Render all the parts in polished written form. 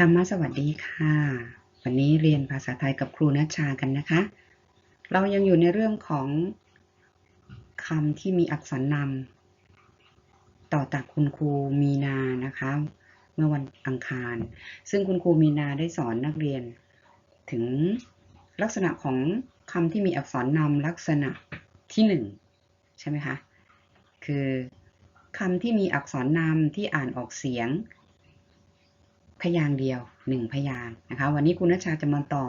ธรรมสวัสดีค่ะวันนี้เรียนภาษาไทยกับครูณชากันนะคะเรายังอยู่ในเรื่องของคำที่มีอักษรนำต่อจากคุณครูมีนานะคะเมื่อวันอังคารซึ่งคุณครูมีนาได้สอนนักเรียนถึงลักษณะของคำที่มีอักษรนำลักษณะที่1ใช่ไหมคะคือคำที่มีอักษรนำที่อ่านออกเสียงพยางค์เดียว1พยางค์นะคะวันนี้คุณณชาจะมาต่อ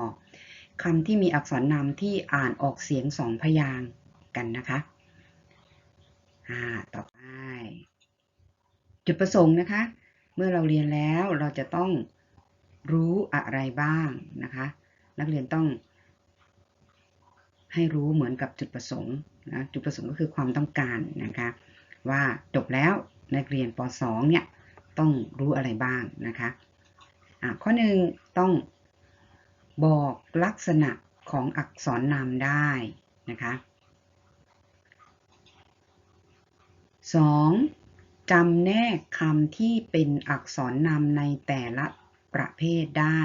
คำที่มีอักษรนำที่อ่านออกเสียง2พยางค์กันนะคะต่อไปจุดประสงค์นะคะเมื่อเราเรียนแล้วเราจะต้องรู้อะไรบ้างนะคะนักเรียนต้องให้รู้เหมือนกับจุดประสงค์นะจุดประสงค์ก็คือความต้องการนะคะว่าจบแล้วนักเรียนป .2 เนี่ยต้องรู้อะไรบ้างนะคะข้อ1ต้องบอกลักษณะของอักษรนามได้นะคะ2จำแนกคำที่เป็นอักษรนำในแต่ละประเภทได้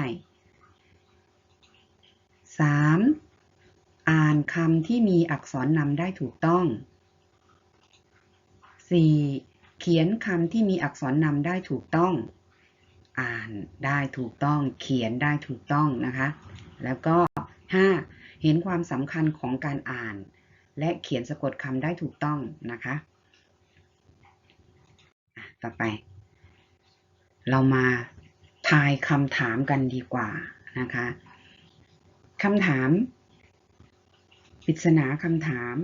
3อ่านคำที่มีอักษรนำได้ถูกต้อง4เขียนคำที่มีอักษรนำได้ถูกต้องอ่านได้ถูกต้องเขียนได้ถูกต้องนะคะแล้วก็5เห็นความสำคัญของการอ่านและเขียนสะกดคำได้ถูกต้องนะคะต่อไปเรามาทายคำถามกันดีกว่านะคะคำถามปริศนาคำถาม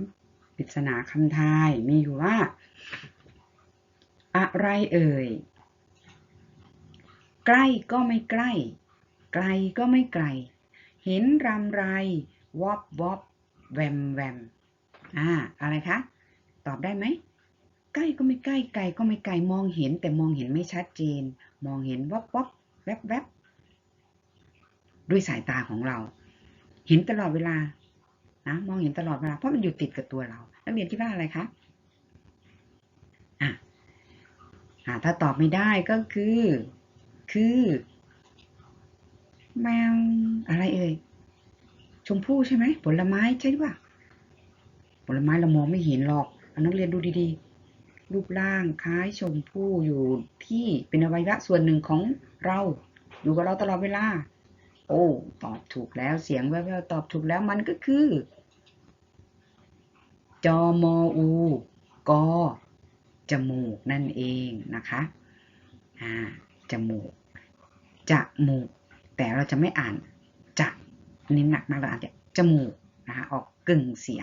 ปริศนาคำทายมีอยู่ว่าอะไรเอ่ยใกล้ก็ไม่ใกล้ไกลก็ไม่ไกลเห็นรำไรวอบวอบแวมแวมอะไรคะตอบได้ไหมใกล้ก็ไม่ใกล้ไกลก็ไม่ไกลมองเห็นแต่มองเห็นไม่ชัดเจนมองเห็นวอบวอบแวบแวบด้วยสายตาของเราเห็นตลอดเวลานะมองเห็นตลอดเวลาเพราะมันอยู่ติดกับตัวเรานักเรียนคิดว่าอะไรคะถ้าตอบไม่ได้ก็คือแมวอะไรเอ่ยชมพู่ใช่ไหมผลไม้ใช่หรือเปล่าผลไม้เรามองไม่เห็นหรอกนักเรียนดูดีๆรูปร่างคล้ายชมพู่อยู่ที่เป็นอวัยวะส่วนหนึ่งของเราอยู่กับเราตลอดเวลาโอ้ตอบถูกแล้วเสียงแว่วๆตอบถูกแล้วมันก็คือจอมออูกอจมูกนั่นเองนะคะจมูกจมูกแต่เราจะไม่อ่านจะนิ้นหนักมากเราอ่านจมูกนะคะออกกึ่งเสีย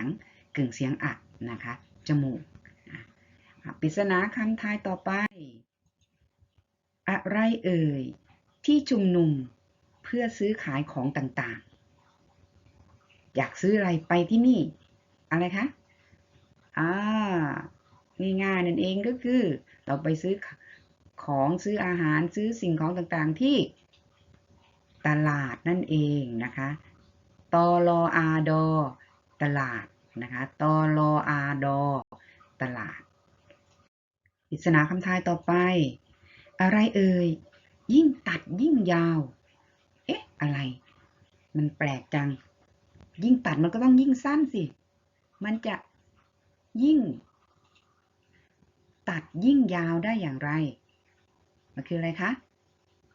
งอัดนะคะจมูกปริศนาคำทายต่อไปอะไรเอ่ยที่ชุมนุมเพื่อซื้อขายของต่างๆอยากซื้ออะไรไปที่นี่อะไรคะง่ายๆนั่นเองก็คือเราไปซื้อของซื้ออาหารซื้อสิ่งของต่างๆที่ตลาดนั่นเองนะคะตลอาดอตลาดนะคะตลอาดอตลาดปริศนาคำทายต่อไปอะไรเอ่ยยิ่งตัดยิ่งยาวอะไรมันแปลกจังยิ่งตัดมันก็ต้องยิ่งสั้นสิมันจะยิ่งตัดยิ่งยาวได้อย่างไรมันคืออะไรคะ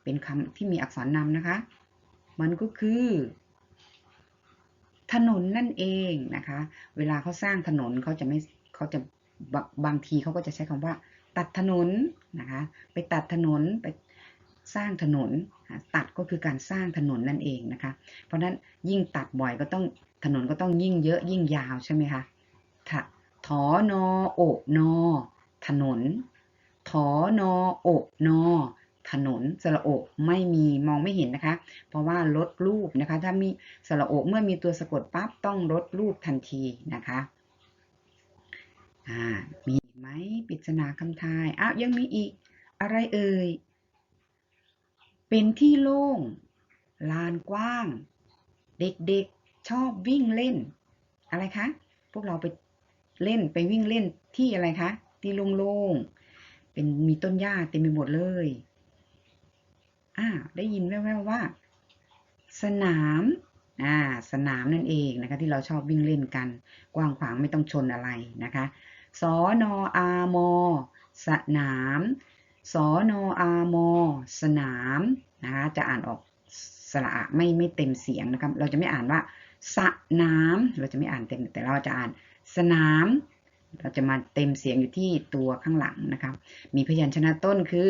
เป็นคำที่มีอักษรนำนะคะมันก็คือถนนนั่นเองนะคะเวลาเขาสร้างถนนเขาจะบางทีเขาก็จะใช้คำว่าตัดถนนนะคะไปตัดถนนไปสร้างถนนตัดก็คือการสร้างถนนนั่นเองนะคะเพราะนั้นยิ่งตัดบ่อยก็ต้องถนนก็ต้องยิ่งเยอะยิ่งยาวใช่ไหมคะถอนอโอนอถนนถอนอโอนอถนนสระโอไม่มีมองไม่เห็นนะคะเพราะว่าลดรูปนะคะถ้ามีสระโอเมื่อมีตัวสะกดปั๊บต้องลดรูปทันทีนะคะมีอีกไหมปริศนาคำทายยังมีอีกอะไรเอ่ยเป็นที่โล่งลานกว้างเด็กๆชอบวิ่งเล่นอะไรคะพวกเราไปเล่นไปวิ่งเล่นที่อะไรคะที่โล่งๆมีต้นหญ้าเต็มไปหมดเลย ได้ยินแว่วๆว่าสนามสนามนั่นเองนะคะที่เราชอบวิ่งเล่นกันกว้างขวางไม่ต้องชนอะไรนะคะสนอามสนามสนอามสนามนะคะจะอ่านออกสระอะไม่เต็มเสียงนะครับเราจะไม่อ่านว่าสนามเราจะไม่อ่านเต็มแต่เราจะอ่านสนามเราจะมาเต็มเสียงอยู่ที่ตัวข้างหลังนะครับมีพยัญชนะต้นคือ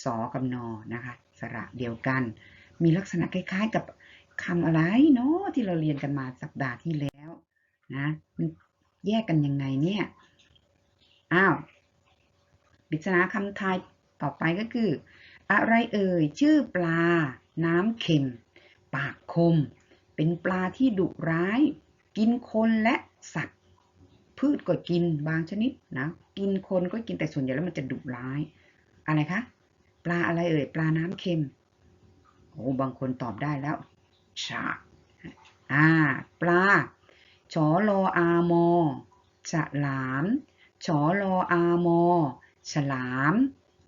สอกับนอนะคะสระเดียวกันมีลักษณะคล้ายๆกับคำอะไรเนาะที่เราเรียนกันมาสัปดาห์ที่แล้วนะมันแยกกันยังไงเนี่ยปริศนาคำทายต่อไปก็คืออะไรเอ่ยชื่อปลาน้ำเค็มปากคมเป็นปลาที่ดุร้ายกินคนและสัตว์พืชก็กินบางชนิดนะกินคนก็กินแต่ส่วนใหญ่แล้วมันจะดุร้ายอะไรคะปลาอะไรเอ่ยปลาน้ำเค็มโอ้บางคนตอบได้แล้วชาปลาชอลออามอฉลามชอลออามอฉลาม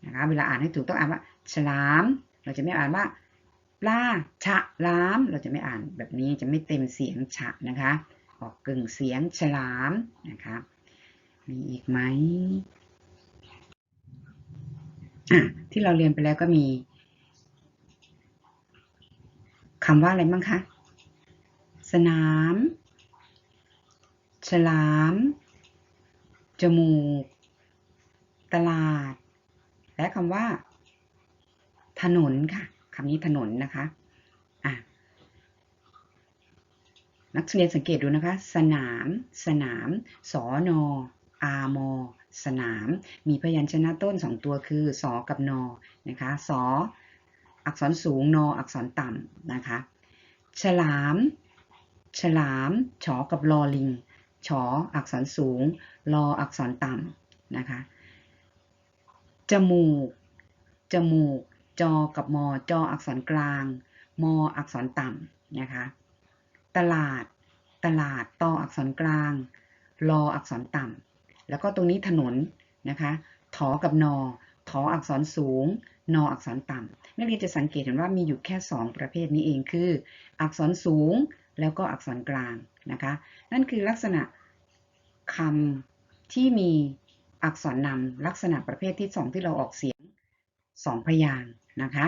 นะคะเวลาอ่านให้ถูกต้องอ่านว่าฉลามเราจะไม่อ่านว่าปลาฉลามเราจะไม่อ่านแบบนี้จะไม่เต็มเสียงฉะนะคะออกกึ่งเสียงฉลามนะคะมีอีกไหมที่เราเรียนไปแล้วก็มีคำว่าอะไรบ้างคะสนามฉลามจมูกตลาดและคำว่าถนนค่ะคำนี้ถนนนะคะนักเรียนสังเกตดูนะคะสนามสนามสนอามสนามมีพยัญชนะต้น2ตัวคือสกับนนะคะสอักษรสูงนอักษรต่ำนะคะฉลามฉลามฉอกับลอลิงฉออักษรสูงลออักษรต่ำนะคะจมูกจมูกจอกับมอจออักษรกลางมออักษรต่ำนะคะตลาดตลาดตออักษรกลางลออักษรต่ำแล้วก็ตรงนี้ถนนนะคะถอกับนอถออักษรสูงนออักษรต่ำนักเรียนจะสังเกตเห็นว่ามีอยู่แค่2ประเภทนี้เองคืออักษรสูงแล้วก็อักษรกลางนะคะนั่นคือลักษณะคำที่มีอักษรนำลักษณะประเภทที่2ที่เราออกเสียง2พยางค์นะคะ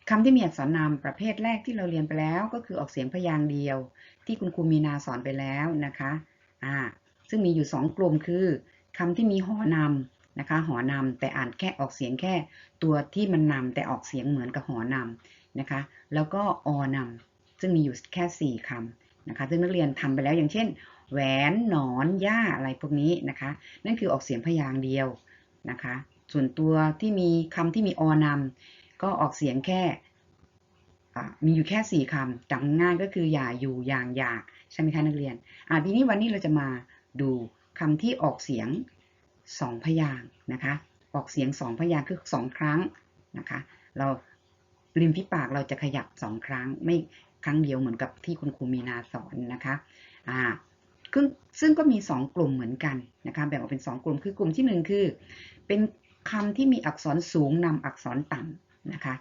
คำที่มีอักษรนำประเภทแรกที่เราเรียนไปแล้วก็คือออกเสียงพยางค์เดียวที่คุณครูมีนาสอนไปแล้วนะคะซึ่งมีอยู่2กลุ่มคือคำที่มีหอนำนะคะหอนำแต่อ่านแค่ออกเสียงแค่ตัวที่มันนำแต่ออกเสียงเหมือนกับหอนำนะคะแล้วก็อนำซึ่งมีอยู่แค่4คำนะคะซึ่งนักเรียนทำไปแล้วอย่างเช่นแหวนหนอนหญ้าอะไรพวกนี้นะคะนั่นคือออกเสียงพยางค์เดียวนะคะส่วนตัวที่มีคำที่มีอนำก็ออกเสียงแค่มีอยู่แค่4คำจำง่ายก็คืออย่าอยู่อย่างอยากใช่ไหมคะนักเรียนทีนี้วันนี้เราจะมาดูคำที่ออกเสียง2พยางค์นะคะออกเสียง2พยางค์คือ2ครั้งนะคะเราริมฝีปากเราจะขยับ2ครั้งไม่ครั้งเดียวเหมือนกับที่คุณครูมีนาสอนนะคะซึ่งก็มี2กลุ่มเหมือนกันนะคะแบ่งออกเป็น2กลุ่มคือกลุ่มที่1คือเป็นคำที่มีอักษรสูงนำอักษรต่ำนะคะ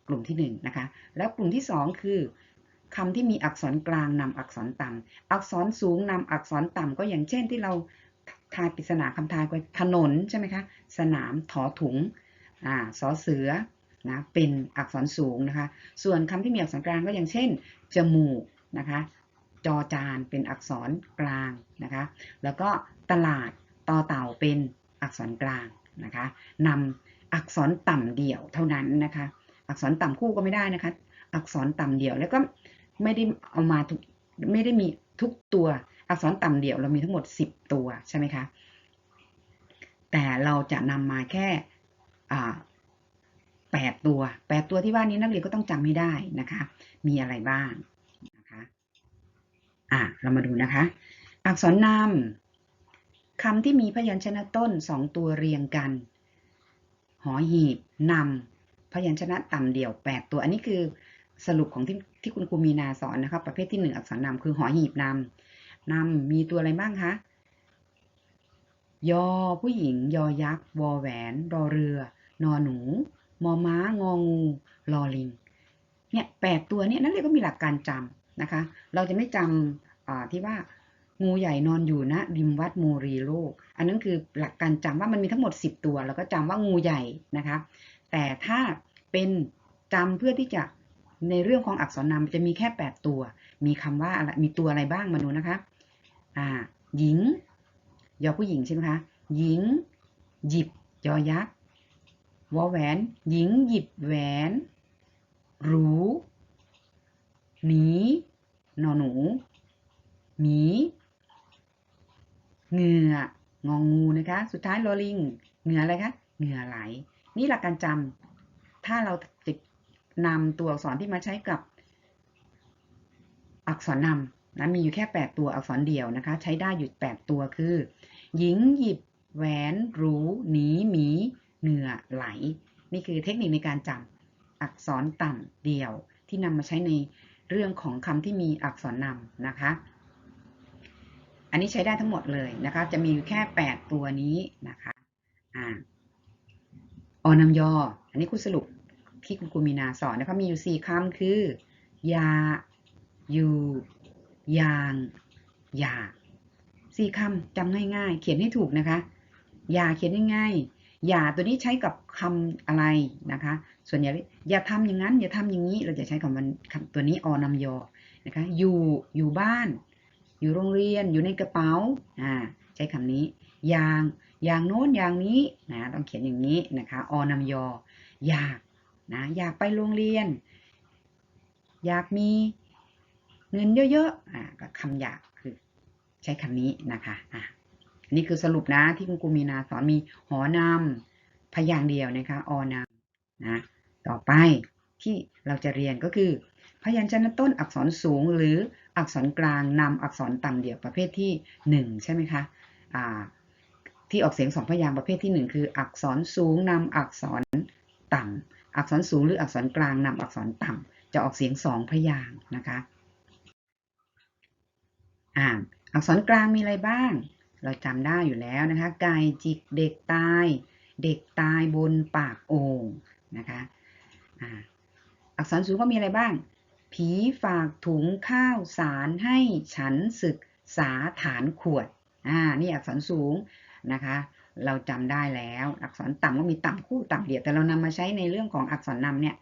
กลุ่มที่1นะคะแล้วกลุ่มที่2คือคำที่มีอักษรกลางนำอักษรต่ำอักษรสูงนำอักษรต่ำก็อย่างเช่นที่เราทายปริศนาคำทายไปถนนใช่ไหมคะสนามถอถุงสอเสือนะเป็นอักษรสูงนะคะส่วนคำที่มีอักษรกลางก็อย่างเช่นจมูกนะคะจอจานเป็นอักษรกลางนะคะแล้วก็ตลาดตอเต่าเป็นอักษรกลางนะคะนำอักษรต่ำเดี่ยวเท่านั้นนะคะอักษรต่ำคู่ก็ไม่ได้นะคะอักษรต่ำเดี่ยวแล้วก็ไม่ได้เอามาทุกไม่ได้มีทุกตัวอักษรต่ำเดี่ยวเรามีทั้งหมด10ตัวใช่ไหมคะแต่เราจะนำมาแค่8ตัวที่ว่านี้นักเรียนก็ต้องจำให้ได้นะคะมีอะไรบ้างนะคะเรามาดูนะคะอักษรนำคำที่มีพยัญชนะต้น2ตัวเรียงกันหอหีบนำพยัญชนะต่ำเดี่ยว8ตัวอันนี้คือสรุปของที่คุณครูมีนาสอนนะครับประเภทที่1อักษรนำคือหอหีบนำมีตัวอะไรบ้างคะยอผู้หญิงยอยักษ์วอแหวนรอเรือ นอหนูมอม้างองูลอลิงเนี่ย8ตัวเนี่ยนักเรียนก็มีหลักการจำนะคะเราจะไม่จำที่ว่างูใหญ่นอนอยู่นะริมวัดโมรีโลกอันนั้นคือหลักการจำว่ามันมีทั้งหมด10ตัวแล้วก็จำว่างูใหญ่นะคะแต่ถ้าเป็นจำเพื่อที่จะในเรื่องของอักษรนามจะมีแค่8ตัวมีคำว่าอะไรมีตัวอะไรบ้างมาดูนะคะหญิงยอผู้หญิงใช่ไหมคะหญิงหยิบยอยักษ์วอแหวนหญิงหยิบแหวนหรูหนีนอหนูหมีเหงื่ององูนะคะสุดท้ายลอลิงเหงื่ออะไรคะเหงื่อไหลนี่หลักการจำถ้าเราจะนำตัวอักษรที่มาใช้กับอักษรนำนะมีอยู่แค่8ตัวอักษรเดี่ยวนะคะใช้ได้อยู่8ตัวคือหญิงหยิบแหวนหรูหนีหมีเหงื่อไหลนี่คือเทคนิคในการจำอักษรต่ำเดี่ยวที่นำมาใช้ในเรื่องของคำที่มีอักษรนำนะคะอันนี้ใช้ได้ทั้งหมดเลยนะคะจะมีแค่8ตัวนี้นะคะอนำยออันนี้คุณสรุปที่คุณครูมีนาสอนนะคะมีอยู่4คำคือยาอยู่ยางอย่า4คำจำง่ายๆเขียนให้ถูกนะคะอย่าเขียนง่ายๆอย่าตัวนี้ใช้กับคำอะไรนะคะส่วนใหญ่อย่าทำอย่างนั้นอย่าทำอย่างนี้เราจะใช้กับตัวนี้อนำยอนะคะอยู่บ้านอยู่โรงเรียนอยู่ในกระเป๋าใช้คำนี้อย่างโน้นอย่างนี้นะต้องเขียนอย่างนี้นะคะอนำยออยากนะอยากไปโรงเรียนอยากมีเงินเยอะๆก็คำอยากคือใช้คำนี้นะคะนี่คือสรุปนะที่คุณครูมีนาสอนมีหอนำพยางค์เดียวนะคะอนำนะต่อไปที่เราจะเรียนก็คือพยัญชนะต้นอักษรสูงหรืออักษรกลางนำอักษรต่ำเดี่ยวประเภทที่1ใช่ไหมคะที่ออกเสียง2พยางค์ประเภทที่1คืออักษรสูงนำอักษรต่ำอักษรสูงหรืออักษรกลางนำอักษรต่ำจะออกเสียง2พยางค์นะคะอักษรกลางมีอะไรบ้างเราจำได้อยู่แล้วนะคะไก่จิกเด็กตายบนปากโอ่งนะคะอักษรสูงก็มีอะไรบ้างผีฝากถุงข้าวสารให้ฉันศึกษาฐานขวดนี่อักษรสูงนะคะเราจำได้แล้วอักษรต่ำก็มีต่ำคู่ต่ำเดี่ยวแต่เรานำมาใช้ในเรื่องของอักษรนำเนี่ย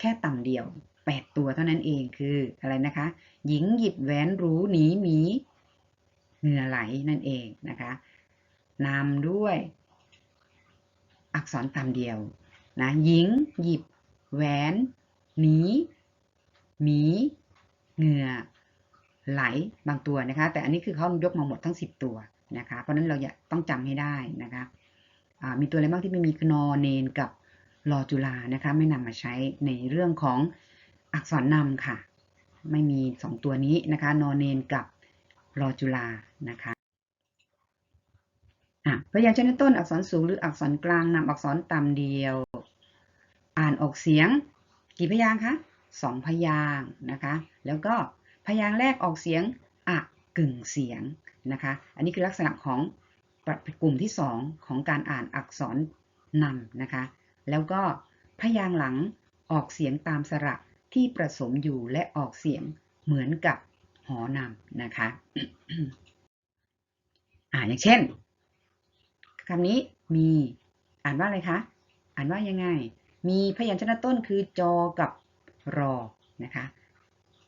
แค่ต่ำเดี่ยว8ตัวเท่านั้นเองคืออะไรนะคะหญิงหยิบแหวนหรูหนีหมีเหงื่อไหลนั่นเองนะคะนำด้วยอักษรต่ำเดียวนะหญิงหยิบแหวนหนีหมีเหงื่อไหลบางตัวนะคะแต่อันนี้คือเขายกมาหมดทั้ง10ตัวนะคะเพราะนั้นเราต้องจำให้ได้นะคะมีตัวอะไรบ้างที่ไม่มีนอเนนกับรอจุฬานะคะไม่นำมาใช้ในเรื่องของอักษรนำค่ะไม่มี2ตัวนี้นะคะนอเนนกับรอจุฬานะคะพยัญชนะต้นอักษรสูงหรืออักษรกลางนำอักษรต่ำเดียวอ่านออกเสียงกี่พยางค์คะ2พยางค์นะคะแล้วก็พยางค์แรกออกเสียงกึ่งเสียงนะคะอันนี้คือลักษณะของกลุ่มที่2ของการอ่านอักษรนำนะคะแล้วก็พยางค์หลังออกเสียงตามสระที่ผสมอยู่และออกเสียงเหมือนกับหอนำนะคะอย่างเช่นคำนี้มีอ่านว่าอะไรคะอ่านว่ายังไงมีพยัญชนะต้นคือจอกับรอนะคะ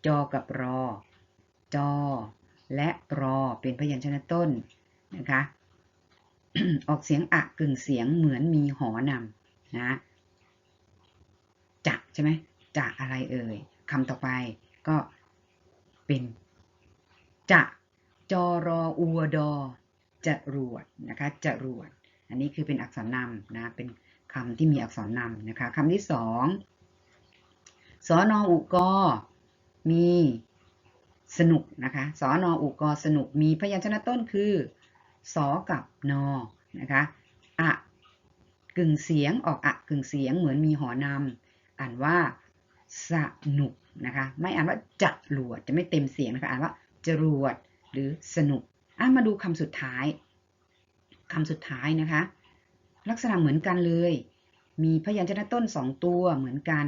จอกับรอจอและรอเป็นพยัญชนะต้นนะคะออกเสียงกึ่งเสียงเหมือนมีหอนำนะจะใช่ไหมจะอะไรเอ่ยคำต่อไปก็เป็นจะจอรออัวดอจรวดนะคะจรวดอันนี้คือเป็นอักษรนำนะเป็นคำที่มีอักษรนำนะคะคำที่2สนอุกมีสนุกนะคะสนอุกสนุกมีพยัญชนะต้นคือสกับนนะคะกึ่งเสียงออกกึ่งเสียงเหมือนมีหอนำอ่านว่าสนุกนะคะไม่อ่านว่าจรวดจะไม่เต็มเสียงนะคะอ่านว่าจรวดหรือสนุกมาดูคำสุดท้ายนะคะลักษณะเหมือนกันเลย มีพยัญชนะต้น2ตัวเหมือนกัน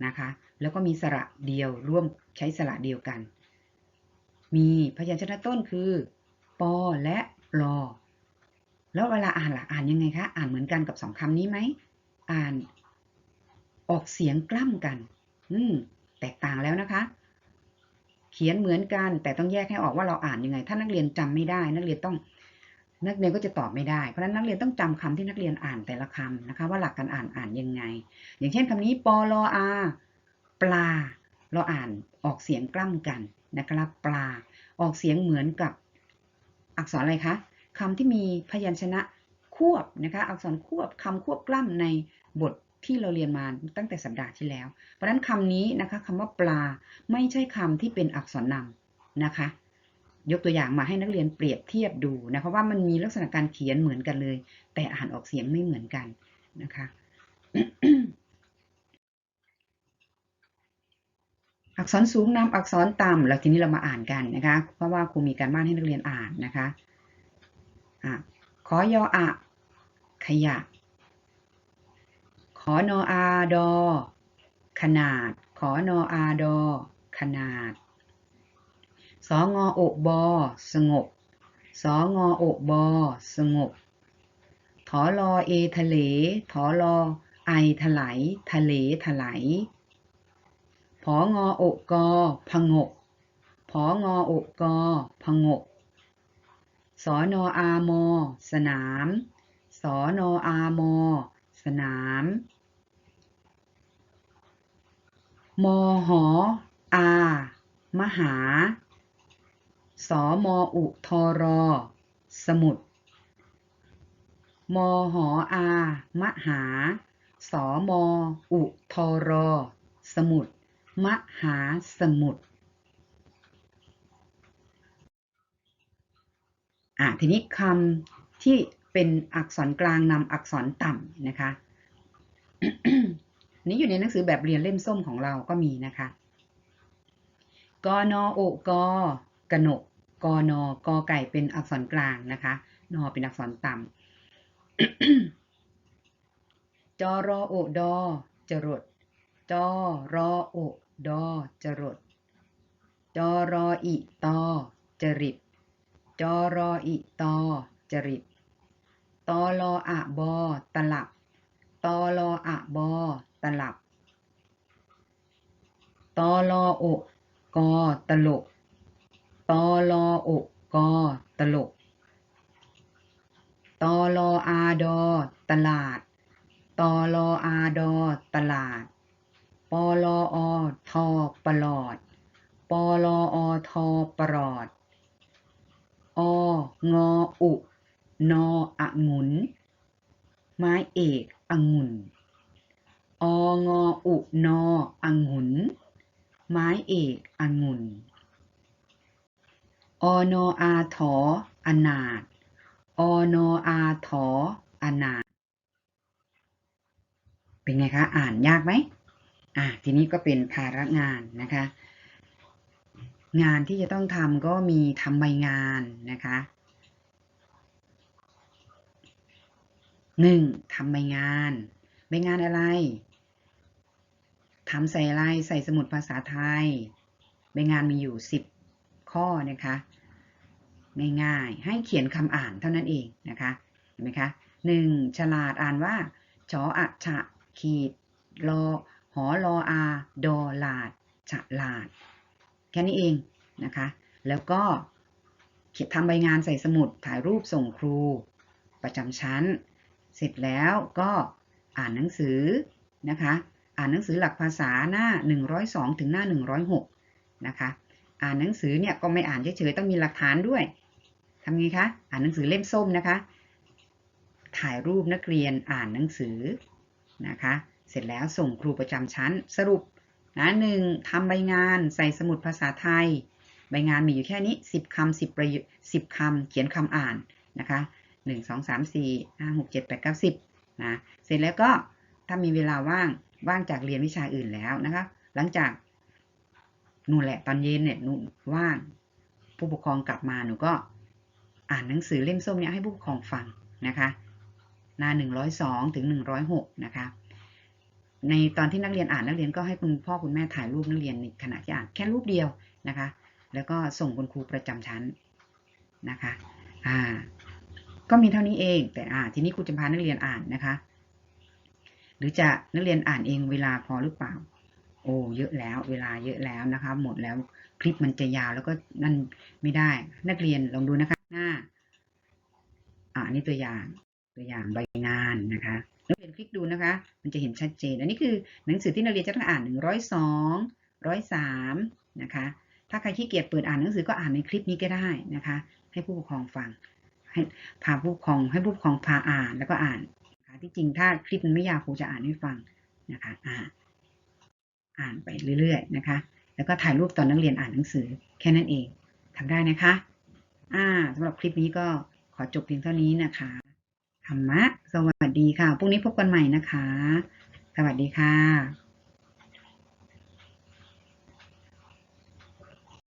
นะคะแล้วก็มีสระเดียวร่วมใช้สระเดียวกันมีพยัญชนะต้นคือปอและรอแล้วเวลาอ่านล่ะอ่านยังไงคะอ่านเหมือนกันกับ2คำนี้ไหมอ่านออกเสียงกล้ำกันแตกต่างแล้วนะคะเขียนเหมือนกันแต่ต้องแยกให้ออกว่าเราอ่านยังไงถ้านักเรียนจำไม่ได้นักเรียนก็จะตอบไม่ได้เพราะฉะนั้นนักเรียนต้องจำคำที่นักเรียนอ่านแต่ละคำนะคะว่าหลักการอ่านยังไงอย่างเช่นคำนี้ปลอาปลาเราอ่านออกเสียงกล้ำกันนะครับปลาออกเสียงเหมือนกับอักษรอะไรคะคำที่มีพยัญชนะควบนะคะอักษรควบคำควบกล้ำในบทที่เราเรียนมาตั้งแต่สัปดาห์ที่แล้วเพราะฉะนั้นคำนี้นะคะคำว่าปลาไม่ใช่คำที่เป็นอักษรนำนะคะยกตัวอย่างมาให้นักเรียนเปรียบเทียบดูนะคะว่ามันมีลักษณะการเขียนเหมือนกันเลยแต่อ่านออกเสียงไม่เหมือนกันนะคะ อักษรสูงนำอักษรต่ำแล้วทีนี้เรามาอ่านกันนะคะเพราะว่าครูมีการบ้านให้นักเรียนอ่านนะคะขอยออะขยะขอนออาดอขนาดขอนออาดอขนาดสองอโอบอสงบสองอโอบอสงบถอลอเอทะเลถอลอไอถลายทะเลถลายผองอโอกอผงกผองอโอกอผงกสอนออามอสนามสอนออามอสนามมอหออามหาสอมออุทอรอสมุดมอหออามหาสอมออุทอรอสมุดมหาสมุทรทีนี้คำที่เป็นอักษรกลางนำอักษรต่ำนะคะ นี้อยู่ในหนังสือแบบเรียนเล่มส้มของเราก็มีนะคะกนโอกกนกกนกไก่เป็นอักษรกลางนะคะนเป็นอักษรต่ำ จรอโอดอจรดจรอโอดอจรดจรออิตอจริตจรออิตอจริตตลออะบอตลับตลออะบอตลับตลอโอกอตลกตลอโอกอตลกตลออาดอตลาดตลออาดอตลาดปลออทอปลอดปลออทอปลอดองออุนอองุ่นไม้เอกองุ่นองออุนอองุ่นไม้เอกองุ่นอนออาถออนาถอนออาถออนาถเป็นไงคะอ่านยากไหมทีนี้ก็เป็นภาระงานนะคะงานที่จะต้องทำก็มีทำใบงานนะคะ1ทำใบงานใบงานอะไรทำใส่อะไรใส่สมุดภาษาไทยใบงานมีอยู่10ข้อนะคะง่ายๆให้เขียนคำอ่านเท่านั้นเองนะคะเห็นไหมคะ1ฉลาดอ่านว่าชออะฉะขีดรอหอรออาดอลาดฉลาดแค่นี้เองนะคะแล้วก็ทำใบงานใส่สมุดถ่ายรูปส่งครูประจำชั้นเสร็จแล้วก็อ่านหนังสือนะคะอ่านหนังสือหลักภาษาหน้า102ถึงหน้า106นะคะอ่านหนังสือเนี่ยก็ไม่อ่านเฉยๆต้องมีหลักฐานด้วยทำไงคะอ่านหนังสือเล่มส้มนะคะถ่ายรูปนักเรียนอ่านหนังสือนะคะเสร็จแล้วส่งครูประจำชั้นสรุปนะ1ทำใบงานใส่สมุดภาษาไทยใบงานมีอยู่แค่นี้10คำ10ประโยค10คำเขียนคำอ่านนะคะ1 2 3 4 5 6 7 8 9 10นะเสร็จแล้วก็ถ้ามีเวลาว่างจากเรียนวิชาอื่นแล้วนะคะหลังจากนู่นแหละตอนเย็นเนี่ยนู่นว่างผู้ปกครองกลับมาหนูก็อ่านหนังสือเล่มส้มเนี่ยให้ผู้ปกครองฟังนะคะ หน้า102 ถึง 106 นะคะในตอนที่นักเรียนอ่านนักเรียนก็ให้คุณพ่อคุณแม่ถ่ายรูปนักเรียนในขณะที่อ่านแค่รูปเดียวนะคะแล้วก็ส่งคุณครูประจำชั้นนะคะก็มีเท่านี้เองแต่ทีนี้ครูจะพานักเรียนอ่านนะคะหรือจะนักเรียนอ่านเองเวลาพอหรือเปล่าโอ้เยอะแล้วเวลาเยอะแล้วนะคะหมดแล้วคลิปมันจะยาวแล้วก็นั่นไม่ได้นักเรียนลองดูนะคะหน้านี่ตัวอย่างใบงานนะคะนักเรียนคลิกดูนะคะมันจะเห็นชัดเจนอันนี้คือหนังสือที่นักเรียนจะต้องอ่าน102 103นะคะถ้าใครขี้เกียจเปิดอ่านหนังสือก็อ่านในคลิปนี้ก็ได้นะคะให้ผู้ปกครองฟังให้พาผู้ปกครองให้ผู้ปกครองพาอ่านแล้วก็อ่านนะคะที่จริงถ้าคลิปมันไม่ยาวครูจะอ่านให้ฟังนะคะอ่านไปเรื่อยๆนะคะแล้วก็ถ่ายรูปตอนนักเรียนอ่านหนังสือแค่นั้นเองทำได้นะคะสำหรับคลิปนี้ก็ขอจบเพียงเท่านี้นะคะธรรมะสวัสดีค่ะพรุ่งนี้พบกันใหม่นะคะสวัสดีค่ะ